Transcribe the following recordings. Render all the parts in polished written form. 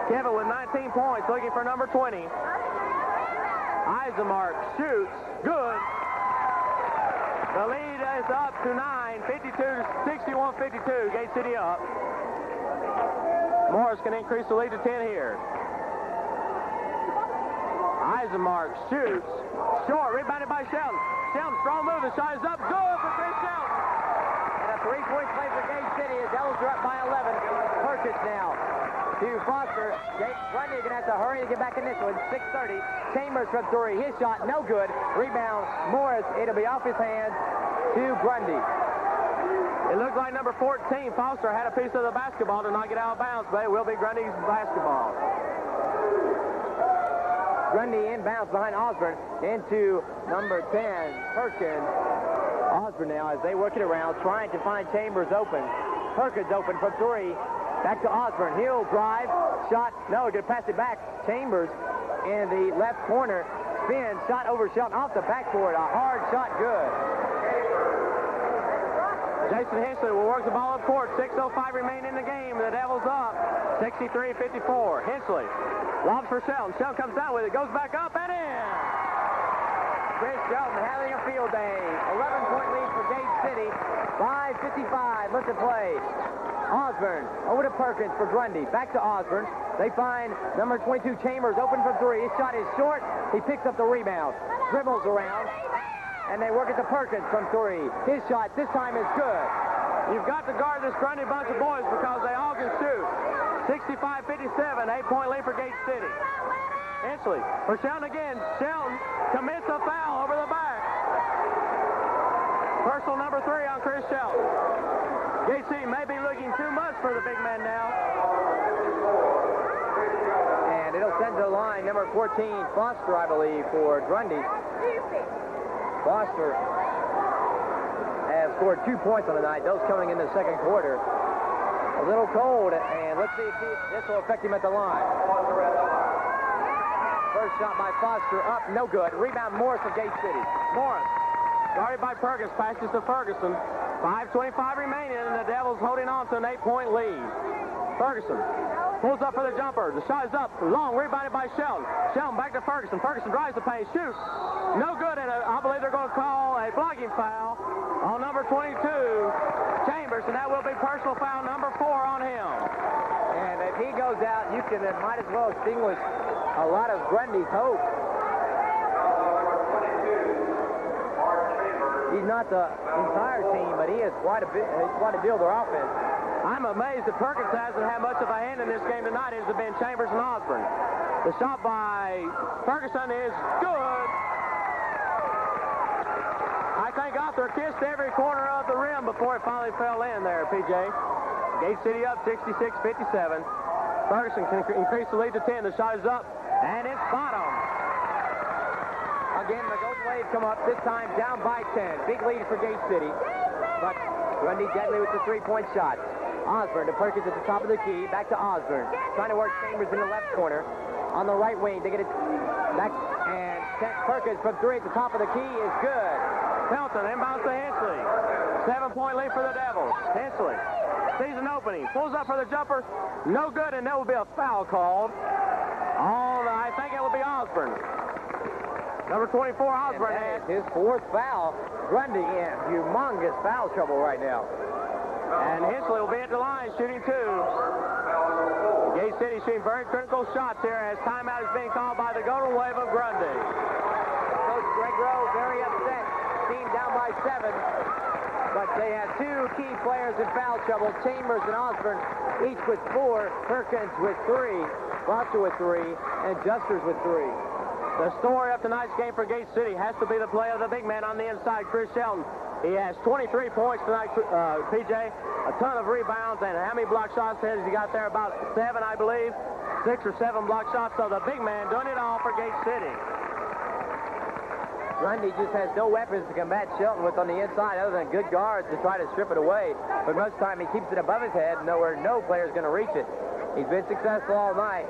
Kevin with 19 points, looking for number 20. Eisenmark shoots. Good. The lead is up to 9, 61-52. Gate City up. Morris can increase the lead to 10 here. Eisenmark shoots. Short, rebounded by Shelton. Shelton, strong move. The shot is up. Good for Chris Shelton. And a three-point play for Gate City as Devils are up by 11. Perkins now to Foster. Grundy going to have to hurry to get back in this one. 6:30. Chambers from three. His shot, no good. Rebound, Morris. It'll be off his hands to Grundy. It looked like number 14, Foster, had a piece of the basketball to knock it out of bounds, but it will be Grundy's basketball. Grundy inbounds behind Osborne into number 10, Perkins. Osborne now as they work it around, trying to find Chambers open. Perkins open from three. Back to Osborne. He'll drive. Shot. No, good. Pass it back. Chambers in the left corner. Spin. Shot over Shelton off the backboard. A hard shot. Good. Jason Hensley will work the ball up court. 6:05 remain in the game. The Devils up 63-54. Hensley lobs for Shelton. Shelton comes down with it. Goes back up and in. Chris Shelton having a field day. 11-point lead for Gate City. 5:55 left to play. Osborne over to Perkins for Grundy. Back to Osborne. They find number 22 Chambers open for three. His shot is short. He picks up the rebound. Dribbles around. And they work it to Perkins from three. His shot this time is good. You've got to guard this Grundy bunch of boys because they all can shoot. 65-57, 8-point lead for Gate City. Hensley for Shelton again. Shelton commits a foul over the back. Personal number 3 on Chris Shelton. Gate City may be looking too much for the big man now. And it'll send to the line number 14, Foster, I believe, for Grundy. Foster has scored 2 points on the night, those coming in the second quarter. A little cold, and let's see if this will affect him at the line. First shot by Foster, up, no good. Rebound, Morris of Gate City. Morris, guarded by Perkins, passes to Ferguson. 5:25 remaining, and the Devils holding on to an 8-point lead. Ferguson pulls up for the jumper. The shot is up, long, rebounded by Shelton. Shelton back to Ferguson. Ferguson drives the paint, shoots. No good, and I believe they're going to call a blocking foul on number 22, Chambers, and that will be personal foul number 4 on him. And if he goes out, you can might as well extinguish a lot of Grundy's hope. He's not the entire team, but he has quite a deal of their offense. I'm amazed that Perkins hasn't had much of a hand in this game tonight. It has been Chambers and Osborne. The shot by Ferguson is good. I think Arthur kissed every corner of the rim before it finally fell in there, PJ. Gate City up 66-57. Ferguson can increase the lead to 10. The shot is up, and it's bottom. Again, the Golden Wave come up, this time down by 10. Big lead for Gate City. But Grundy deadly with the three-point shot. Osborne to Perkins at the top of the key. Back to Osborne. Trying to work Chambers in the left corner. On the right wing, they get it back. And Perkins from three at the top of the key is good. Pelton inbounds to Hensley. 7-point lead for the Devils. Hensley sees an opening. Pulls up for the jumper. No good, and there will be a foul called. I think it will be Osborne. Number 24, Osborne. And his fourth foul. Grundy in humongous foul trouble right now. And Hensley will be at the line shooting 2. Gate City shooting very critical shots here as timeout is being called by the Golden Wave of Grundy. Coach Greg Rowe very upset. Team down by 7. But they have 2 key players in foul trouble. Chambers and Osborne each with 4. Perkins with 3. Foster with 3. And Justers with 3. The story of tonight's game for Gate City has to be the play of the big man on the inside, Chris Shelton. He has 23 points tonight, PJ. A ton of rebounds, and how many block shots has he got there? About 7, I believe. 6 or 7 block shots. So the big man doing it all for Gate City. Grundy just has no weapons to combat Shelton with on the inside other than good guards to try to strip it away. But most of the time he keeps it above his head, where no player's going to reach it. He's been successful all night.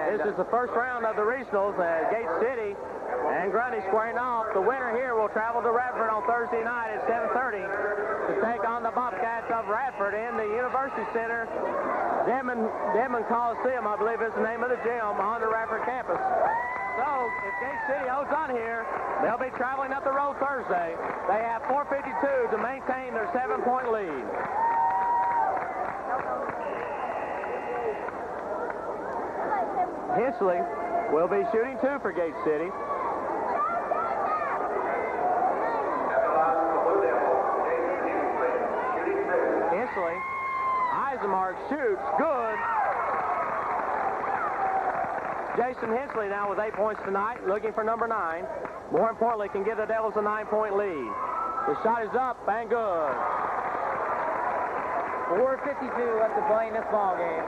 This is the first round of the regionals. Gate City And Grundy squaring off. The winner here will travel to Radford on Thursday night at 7:30 to take on the Bobcats of Radford in the University Center. Denman Coliseum, I believe, is the name of the gym on the Radford campus. So, if Gate City holds on here, they'll be traveling up the road Thursday. They have 4:52 to maintain their 7-point lead. Hensley will be shooting 2 for Gate City. Hensley, Eisenmark shoots, good. Jason Hensley now with 8 points tonight, looking for number 9. More importantly, can give the Devils a 9-point lead. The shot is up and good. 4:52 left to play in this ball game.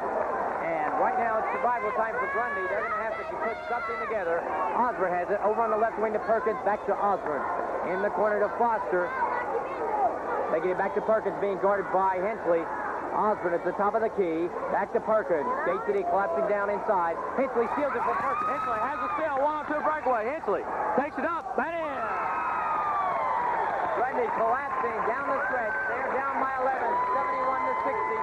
And right now it's survival time for Grundy. They're going to have to put something together. Osborne has it. Over on the left wing to Perkins. Back to Osborne. In the corner to Foster. They get it back to Perkins, being guarded by Hensley. Osborne at the top of the key. Back to Perkins. Gate City collapsing down inside. Hensley steals it from Perkins. Hensley has a steal. 1-2 breakaway. Hensley takes it up and in. Grundy collapsing down the stretch. They're down by 11. 71-60.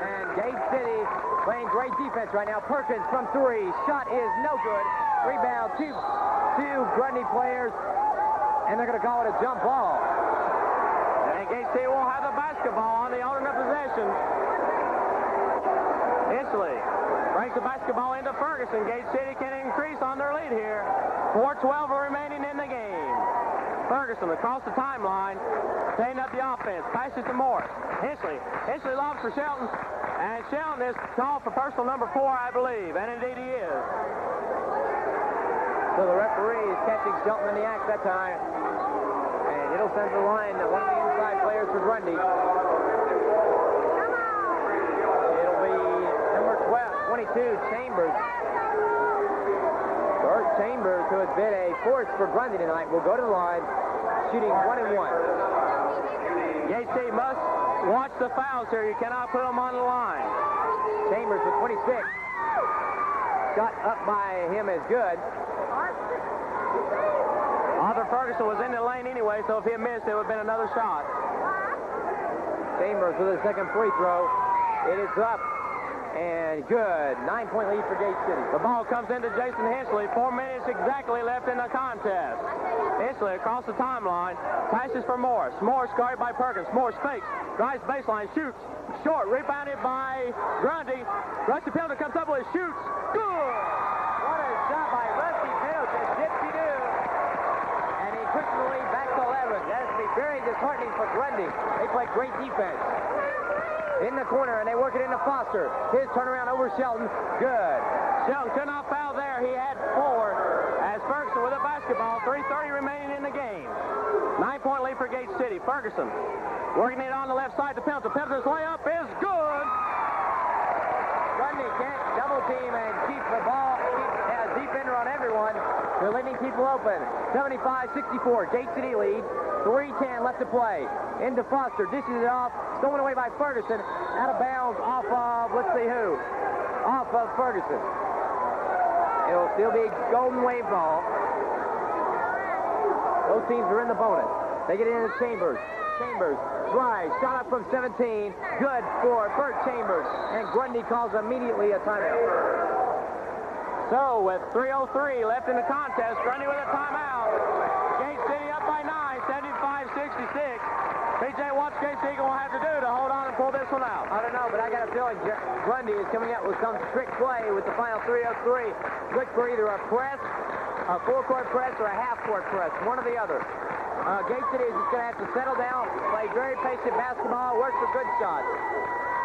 And Gate City playing great defense right now. Perkins from 3. Shot is no good. Rebound, two Grundy players. And they're going to call it a jump ball. And Gate City will have the basketball on the alternate possession. Hensley brings the basketball into Ferguson. Gate City can increase on their lead here. 4:12 remaining in the game. Ferguson across the timeline, setting up the offense. Passes to Morris. Hensley lobs for Shelton. And Shelton is called for personal number 4, I believe. And indeed he is. So the referee is catching Shelton in the act that time. And it'll send the line one of the inside players for Grundy. It'll be number 22, Chambers. Bert Chambers, who has been a force for Grundy tonight, will go to the line, shooting 1 and 1. Gate City must watch the fouls here. You cannot put them on the line. Chambers with 26. Shot up by him is good. Arthur Ferguson was in the lane anyway, so if he had missed, it would have been another shot. Chambers with a second free throw. It is up and good. 9-point lead for Gate City. The ball comes into Jason Hensley. 4 minutes exactly left in the contest. Hensley across the timeline. Passes for Morris. Morris guarded by Perkins. Morris fakes. Drives baseline. Shoots. Short. Rebounded by Grundy. Rusty Pendleton comes up with it. Shoots. Good. What a shot by Rusty Pendleton. Gypsy-doo. And he puts the lead back to 11. That is very disheartening for Grundy. They play great defense. In the corner, and they work it into Foster. His turnaround over Shelton. Good. Shelton could not foul there. He had 4 as Ferguson with a basketball. 3:30 remaining in the game. 9-point lead for Gate City. Ferguson working it on the left side to Pendleton. Pendleton's layup is good. Grundy can't double team and keep the ball. Keep deep ender on everyone. They're leaving people open. 75-64. Gate City lead. 3:10 left to play. Into Foster. Dishes it off. Stolen away by Ferguson. Out of bounds off of, let's see who. Off of Ferguson. It'll still be a Golden Wave ball. Both teams are in the bonus. They get it into Chambers. Chambers drives. Shot up from 17. Good for Bert Chambers. And Grundy calls immediately a timeout. So with 3:03 left in the contest, Grundy with a timeout. Gate City up by 9, 75-66. PJ, what's Gate City going to have to do to hold on and pull this one out? I don't know, but I got a feeling Grundy is coming out with some trick play with the final 3:03. Look for either a press, a full-court press, or a half-court press, one or the other. Gate City is just going to have to settle down, play very patient basketball, work for good shots.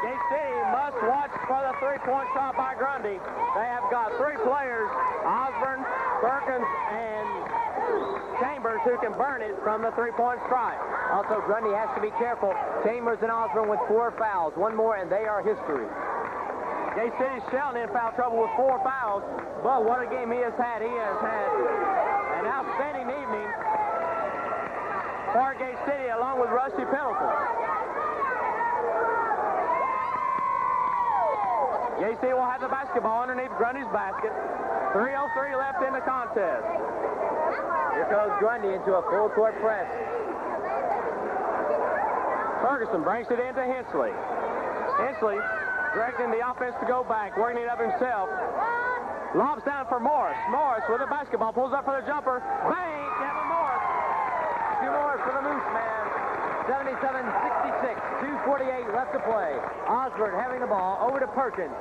Gate City must watch for the three-point shot by Grundy. They have got 3 players, Osborne, Perkins, and Chambers, who can burn it from the three-point strike. Also, Grundy has to be careful. Chambers and Osborne with 4 fouls. One more, and they are history. Gate City's Shelton in foul trouble with 4 fouls, but what a game he has had. He has had an outstanding evening for Gate City, along with Rusty Pendleton. JC will have the basketball underneath Grundy's basket. 3:03 left in the contest. Here goes Grundy into a full court press. Ferguson brings it into Hensley. Hensley directing the offense to go back, working it up himself. Lobs down for Morris. Morris with the basketball, pulls up for the jumper. Bang! Kevin Morris. 2 more for the Moose man. 77-66. 2:48 left to play. Osborne having the ball over to Perkins.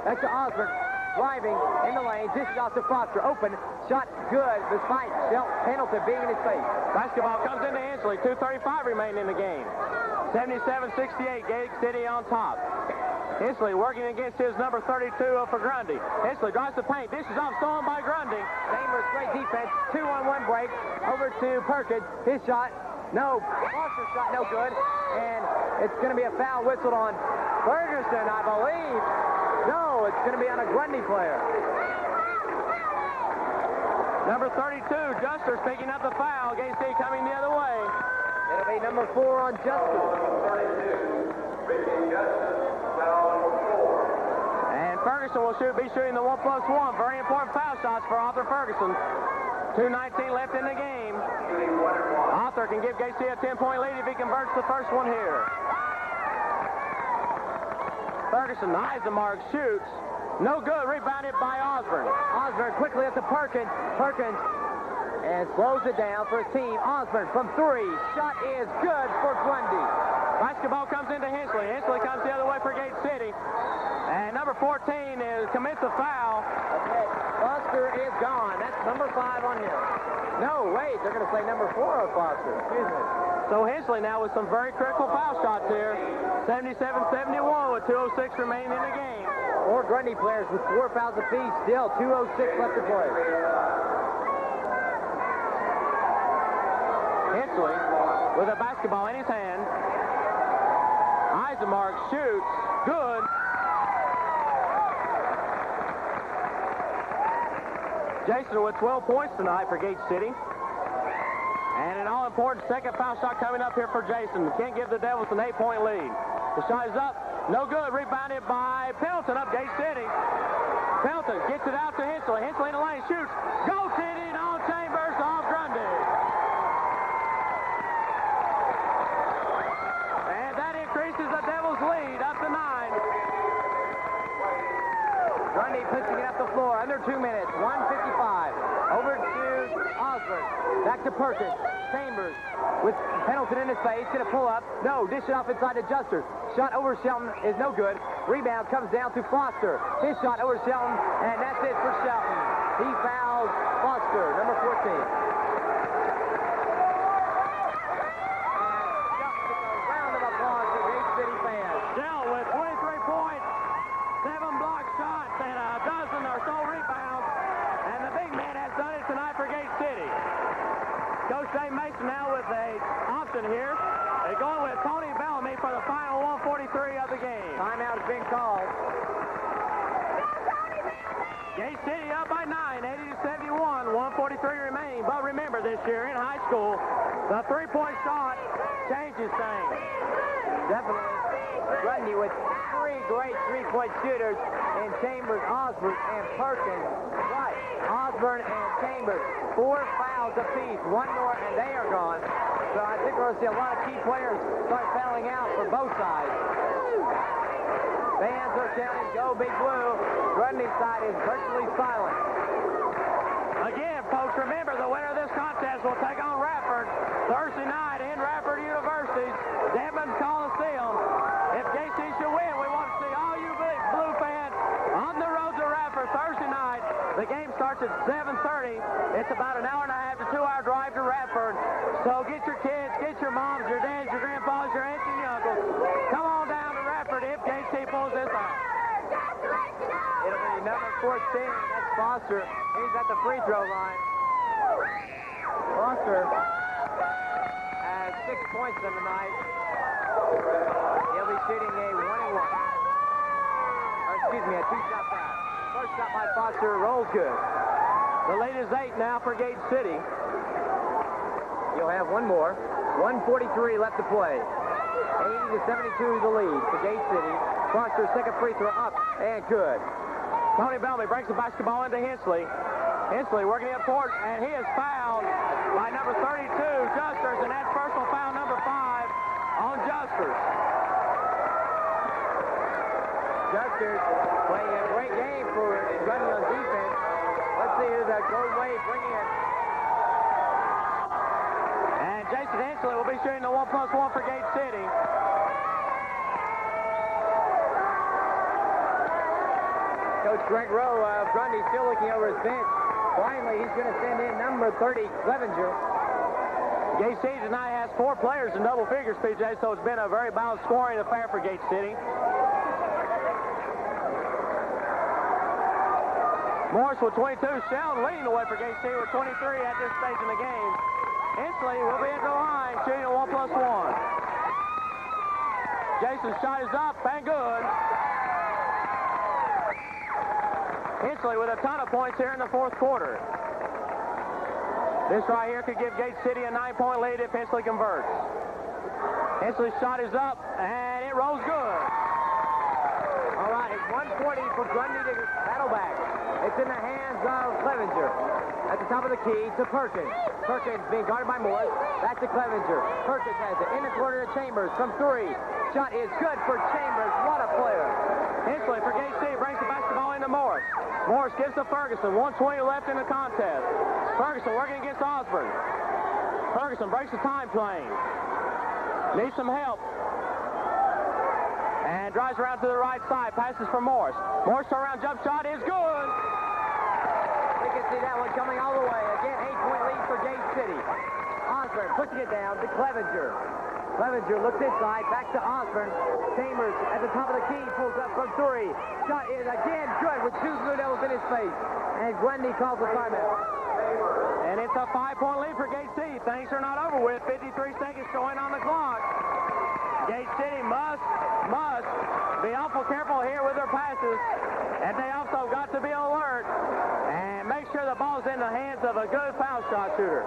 Back to Osborne. Driving in the lane. Dishes off to Foster. Open. Shot good despite Pendleton being in his face. Basketball comes into Hensley. 2:35 remaining in the game. 77-68. Gate City on top. Hensley working against his number 32 for Grundy. Hensley drives the paint. Dishes off, stolen by Grundy. Chambers, great defense. 2-on-1 break. Over to Perkins. His shot. No. Foster's shot no good. And it's going to be a foul whistled on Ferguson, I believe. No, it's going to be on a Grundy player. Number 32, Juster, picking up the foul. Gate City coming the other way. It'll be number 4 on Juster. And Ferguson will be shooting the 1+1. Very important foul shots for Arthur Ferguson. 2:19 left in the game. Arthur can give Gate City a 10-point lead if he converts the first one here. Ferguson eyes the mark, shoots. No good, rebounded by Osborne. Osborne quickly up to Perkins. Perkins and slows it down for his team. Osborne from 3. Shot is good for Grundy. Basketball comes into Hensley. Hensley comes the other way for Gate City. And number 14 commits a foul. Okay, Foster is gone. That's number 5 on him. No, wait, they're going to say number 4 on Foster. Excuse me. So Hensley now with some very critical foul shots here. 77-71 with 2:06 remaining in the game. 4 Grundy players with 4 fouls apiece. Still 2:06 left to play. Hensley with a basketball in his hand. Eisenmark shoots. Good. Jason with 12 points tonight for Gate City. And an all-important second foul shot coming up here for Jason. Can't give the Devils an 8-point lead. The shot is up. No good. Rebounded by Pendleton up Gate City. Pendleton gets it out to Hensley. Hensley in the lane shoots. Goes in on Chambers off Grundy. And that increases the Devils' lead up to 9. Grundy pushing it up the floor. Under 2 minutes. 1:55. Over to Osborne. Back to Perkins. Chambers with Pendleton in his face. Going to pull up. No. Dish it off inside to Juster. Shot over Shelton is no good. Rebound comes down to Foster. His shot over Shelton. And that's it for Shelton. He fouls Foster, number 14. And Shelton gets a round of applause for Gate City fans. Shelton with 23 points, 7 block shots, and a dozen or so rebounds. And the big man has done it tonight for Gate City. Coach Dave Mason now with a option here. They're going with Tony Bellamy for the final 1:43 of the game. Timeout has been called. Gate City up by 9, 80-71, 1:43 remaining. But remember this year in high school, the three-point shot changes things. Definitely. Grundy with 3 great three-point shooters in Chambers, Osborne, and Perkins. Right. Osborne and Chambers. 4 fouls apiece. 1 more, and they are gone. So I think we're going to see a lot of key players start fouling out for both sides. Fans are chanting, "Go Big Blue." Grundy's side is virtually silent. Again, folks, remember the winner of this contest will take on Radford Thursday night in Radford University's Dedmond Coliseum. If JC should win, we want to see all you Big Blue fans on the road to Radford Thursday night. The game starts at 7:30. It's about an hour and a half to 2-hour drive to Radford. So get your kids, get your moms, your dads, your grandpas, your aunts, and your uncles. Come on down to Radford if JC pulls this off. It'll be number 14. That's Foster. He's at the free throw line. Foster has 6 points in the night. He'll be shooting a 1-and-1. Or excuse me, a 2-shot foul. First shot by Foster rolls good. The lead is 8 now for Gate City. You'll have 1 more. 1:43 left to play. 80-72 the lead for Gate City. Foster's second free throw up and good. Tony Bellamy breaks the basketball into Hensley. Hensley working it up court, and he is fouled by number 32, Justers, and that's personal foul number 5 on Justers. Justers playing a great game for Grundy on defense. Let's see who the Golden Wave bring in. And Jason Hensley will be shooting the 1+1 for Gate City. Coach Greg Rowe of Grundy still looking over his bench. Finally, he's going to send in number 30, Clevenger. Gate City tonight has 4 players in double figures, PJ, so it's been a very balanced scoring affair for Gate City. Morris with 22. Sheldon leading the way for Gate City with 23 at this stage in the game. Hensley will be at the line, shooting a 1+1. Jason's shot is up and good. Hensley with a ton of points here in the fourth quarter. This right here could give Gate City a 9-point lead if Hensley converts. Hensley's shot is up, and it rolls good. All right, 140 for Grundy to battle back. It's in the hands of Clevenger. At the top of the key to Perkins. Perkins being guarded by Morris. Back to Clevenger. Perkins has it in the corner to Chambers from 3. Shot is good for Chambers. What a player. Hensley for Gate City brings the basketball into Morris. Morris gives to Ferguson. 1:20 left in the contest. Ferguson working against Osborne. Ferguson breaks the time plane. Needs some help. And drives around to the right side. Passes for Morris. Morris turnaround jump shot is good. You can see that one coming all the way. Again, 8-point lead for Gate City. Osborne pushing it down to Clevenger. Clevenger looks inside, back to Osborne. Chambers at the top of the key, pulls up from 3. Shot is again good with 2 Blue Devils in his face. And Grundy calls a timeout. And it's a 5-point lead for Gate City. Things are not over with. 53 seconds showing on the clock. Gate City must be awful careful here with their passes. And they also got to be alert and make sure the ball's in the hands of a good foul shot shooter.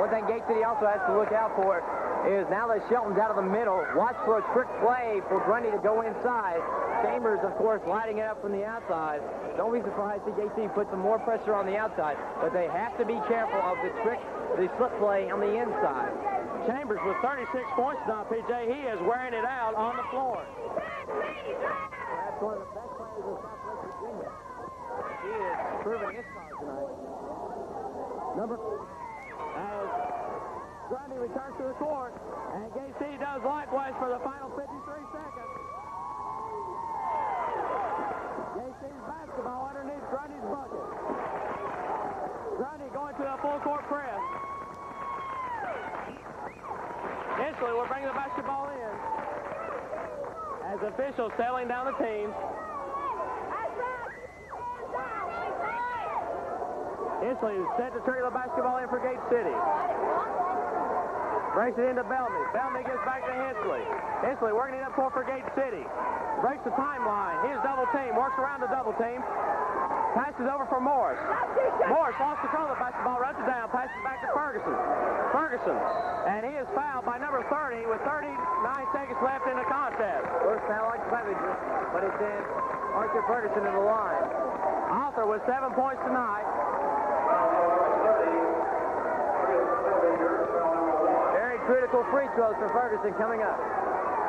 One thing Gate City also has to look out for is now that Shelton's out of the middle, watch for a trick play for Grundy to go inside. Chambers, of course, lighting it up from the outside. Don't be surprised to Gate City put some more pressure on the outside, but they have to be careful of the slip play on the inside. Chambers with 36 points now, PJ. He is wearing it out on the floor. That's one of the best players in Southwest Virginia. He is proving his cause tonight. As Grundy returns to the court, and Gate City does likewise for the final 53 seconds. Gate City's basketball underneath Grundy's bucket. Grundy going to a full court press. Hensley will bring the basketball in as officials settling down the teams. Hensley is set to trigger the basketball in for Gate City. Breaks it into Bellamy. Bellamy gets back to Hensley. Hensley working it up court for Gate City. Breaks the timeline. He's double team. Works around the double team. Passes over for Morris. Morris lost control of the basketball. Runs it down. Passes back to Ferguson. Ferguson. And he is fouled by number 30 with 39 seconds left in the contest. First foul on Clevenger, but it's in Arthur Ferguson to the line. Arthur with 7 points tonight. Very critical free throws for Ferguson coming up.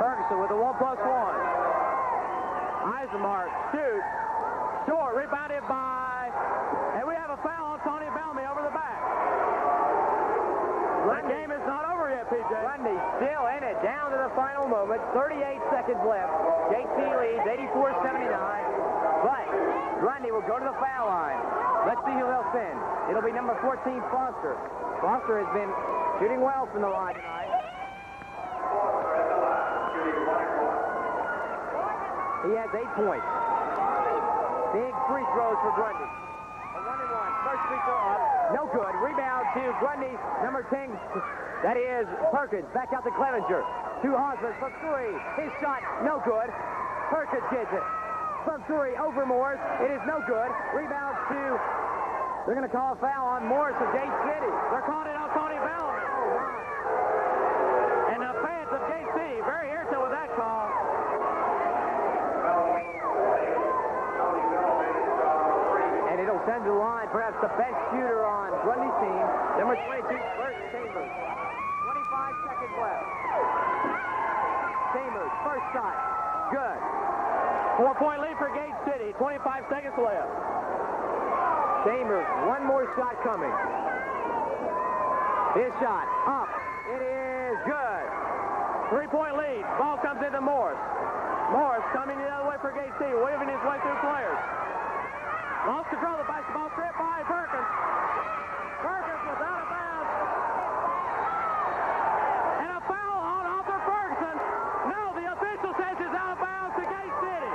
Ferguson with a 1+1. Eisenmark shoots. Short, rebounded by, and we have a foul on Tony Bellamy over the back. The game is not over yet, PJ. Grundy still in it, down to the final moment. 38 seconds left. Gate City leads 84-79. But Grundy will go to the foul line. Let's see who they'll send. It'll be number 14, Foster. Foster has been shooting well from the line tonight. He has 8 points. Big free throws for Grundy. A 1-and-1. First free throw up. No good. Rebound to Grundy. Number 10. That is Perkins. Back out to Clevenger. To Osborne from 3. His shot. No good. Perkins gets it. From 3 over Morris. It is no good. Rebound to... They're going to call a foul on Morris of Gate City. They're calling it on Tony Bellamy. And the fans of Gate City very irritated with that call. send to the line, perhaps the best shooter on Grundy's team, number 22, Bert Chambers. 25 seconds left. Chambers, first shot, good. 4-point lead for Gate City, 25 seconds left. Chambers, one more shot coming. His shot, up. It is good. 3-point lead. Ball comes into Morris. Morris coming the other way for Gate City, waving his way through players. Lost control of the basketball, tripped by Perkins. Perkins was out of bounds. And a foul on Arthur Ferguson. No, the official says it's out of bounds to Gate City.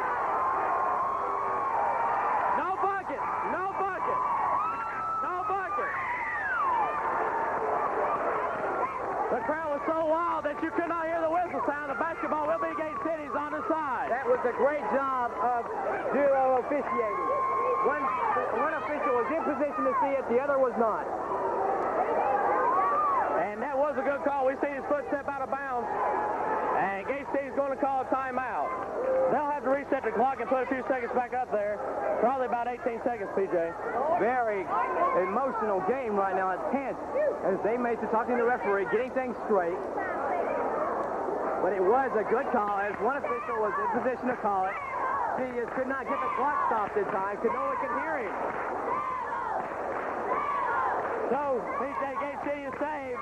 No bucket. No bucket. No bucket. The crowd was so wild that you could not hear the whistle sound. The basketball will be Gate City's on the side. That was a great job of duo officiating. One official was in position to see it, the other was not. And that was a good call. We see his foot step out of bounds. And Gate City's going to call a timeout. They'll have to reset the clock and put a few seconds back up there. Probably about 18 seconds, PJ. Very emotional game right now. It's tense as they made to talking to the referee, getting things straight. But it was a good call as one official was in position to call it. He could not get the clock stopped in time, could no one could hear him. So, PJ, Gate City is saved.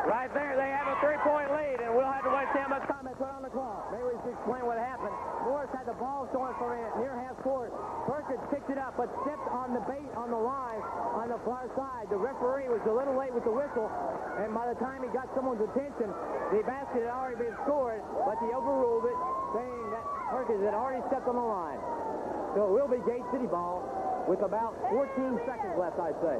Right there, they have a 3-point lead, and we'll have to wait to see how much time they put on the clock. Maybe we should explain what happened. Morris had the ball going from near half court. Perkins picked it up, but stepped on the bait on the line on the far side. The referee was a little late with the whistle, and by the time he got someone's attention, the basket had already been scored, but he overruled it, saying that Perkins had already stepped on the line. So it will be Gate City ball with about 14 seconds left, I'd say.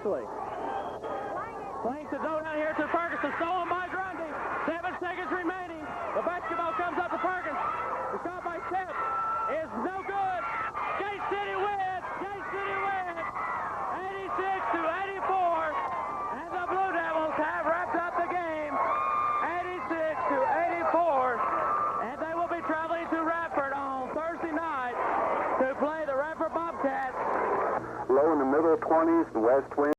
Ashley. Playing to go down here to Ferguson. Stolen by Grundy. 7 seconds remaining. The basketball comes up to Perkins. The shot by Shep is no good. Gate City wins. Gate City wins. 86 to 84. And the Blue Devils have wrapped up the game. 86 to 84. And they will be traveling to Radford on Thursday night to play the Radford Bobcats. Low in the middle 20s, the west wind.